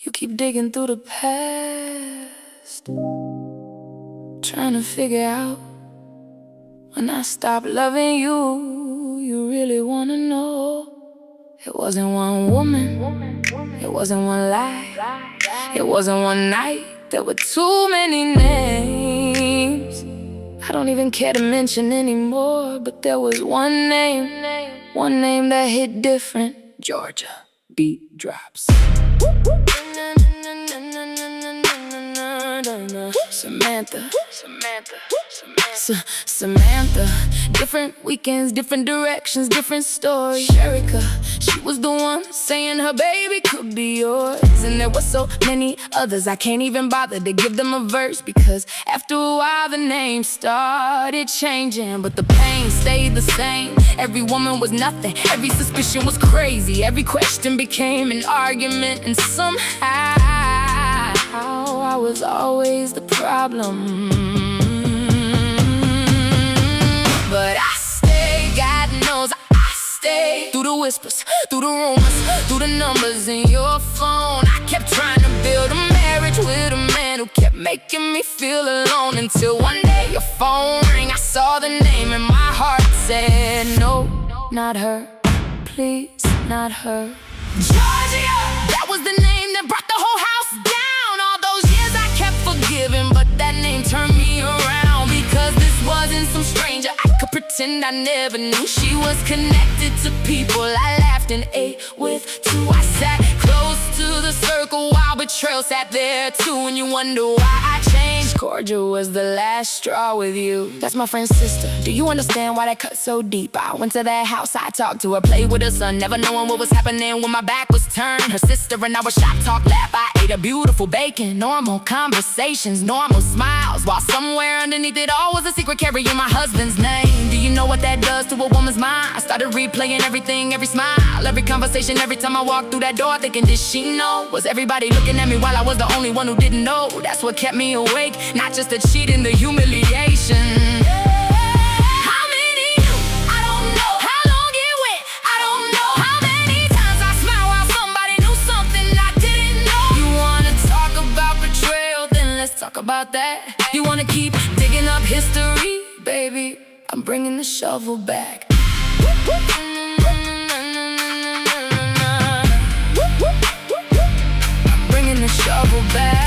You keep digging through the past, trying to figure out when I stopped loving you. You really wanna know? It wasn't one woman, it wasn't one lie, it wasn't one night. There were too many names I don't even care to mention anymore. But there was one name that hit different. Georgia beat drops. Samantha. Different weekends, different directions, different stories. Sherika, she was the one saying her baby could be yours. And there were so many others, I can't even bother to give them a verse, because after a while the names started changing, but the pain stayed the same. Every woman was nothing, every suspicion was crazy, every question became an argument, and somehow I was always the problem. But I stayed, God knows I stayed. Through the whispers, through the rumors, through the numbers in your phone, I kept trying to build a marriage with a man who kept making me feel alone. Until one day your phone rang, I saw the name and my heart said, no, not her, please, not her. Georgia, that was the name that brought the whole house down. All those years I kept forgiving, but that name turned me around. Because this wasn't some stranger I could pretend I never knew. She was connected to people I laughed and ate with too. I sat close to the circle while betrayal sat there too. And you wonder why I changed. Cordial was the last straw with you. That's my friend's sister. Do you understand why that cut so deep? I went to that house, I talked to her, played with her son, never knowing what was happening when my back was turned. Her sister and I were shop, talk, laugh. I ate a beautiful bacon. Normal conversations, normal smiles, while somewhere underneath it all was a secret carrying my husband's name. Do you know what that does to a woman's mind? I started replaying everything, every smile, every conversation, every time I walked through that door, thinking, did she know? Was everybody looking at me while I was the only one who didn't know? That's what kept me awake, not just the cheating, the humiliation. How many knew? I don't know. How long it went? I don't know. How many times I smiled while somebody knew something I didn't know? You wanna talk about betrayal? Then let's talk about that. You wanna keep digging up history? Baby, I'm bringing the shovel back. I'm bringing the shovel back.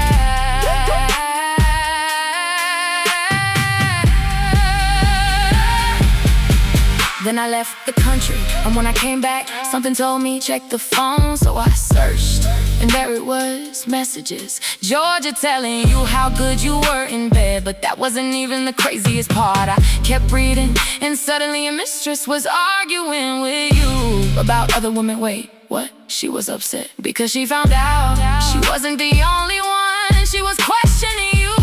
Then I left the country, and when I came back, something told me check the phone. So I searched, and there it was, messages. Georgia telling you how good you were in bed. But that wasn't even the craziest part. I kept reading, and suddenly a mistress was arguing with you about other women. Wait, what? She was upset because she found out she wasn't the only one. She was questioning you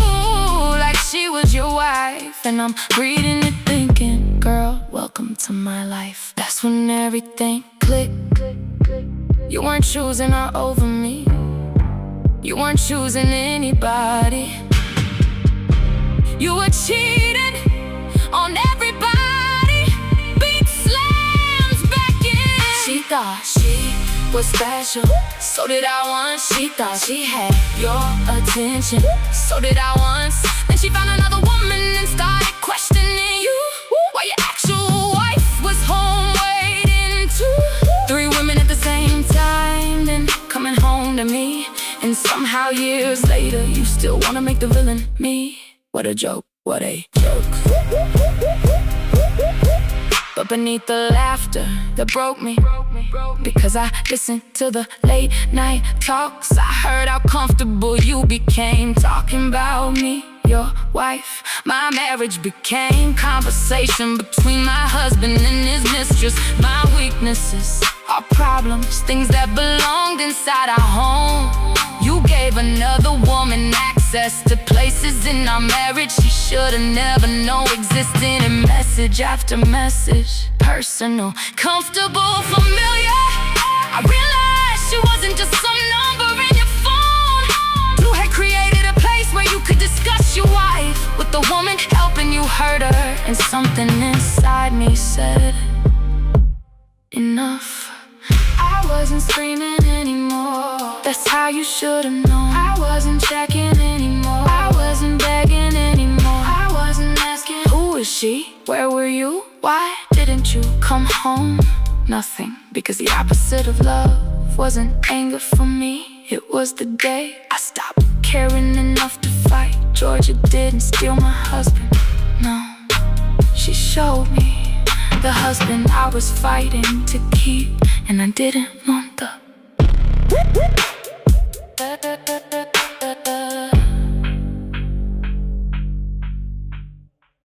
like she was your wife. And I'm reading it thinking, girl, welcome to my life. That's when everything clicked. You weren't choosing her over me. You weren't choosing anybody. You were cheating on everybody. Beat slams back in. She thought she was special, so did I once. She thought she had your attention, so did I once. Then she found another woman and started questioning you. While your actual wife was home waiting too. 3 women at the same time, then coming home to me. And somehow years later, you still wanna make the villain me. What a joke, what a joke. But beneath the laughter that broke me, because I listened to the late night talks, I heard how comfortable you became talking about me, your wife. My marriage became conversation between my husband and his mistress. My weaknesses, our problems, things that belonged inside our home. You gave another woman access to places in our marriage she should've never known existed. And message after message, personal, comfortable, familiar. I realized she wasn't just some number in your phone. You had created a place where you could discuss your wife with the woman helping you hurt her. And something inside me said, enough. I wasn't screaming anymore. That's how you should've known. I wasn't checking anymore, I wasn't begging anymore, I wasn't asking, who is she? Where were you? Why didn't you come home? Nothing, because the opposite of love wasn't anger for me. It was the day I stopped caring enough to fight. Georgia didn't steal my husband, no. She showed me the husband I was fighting to keep, and I didn't want the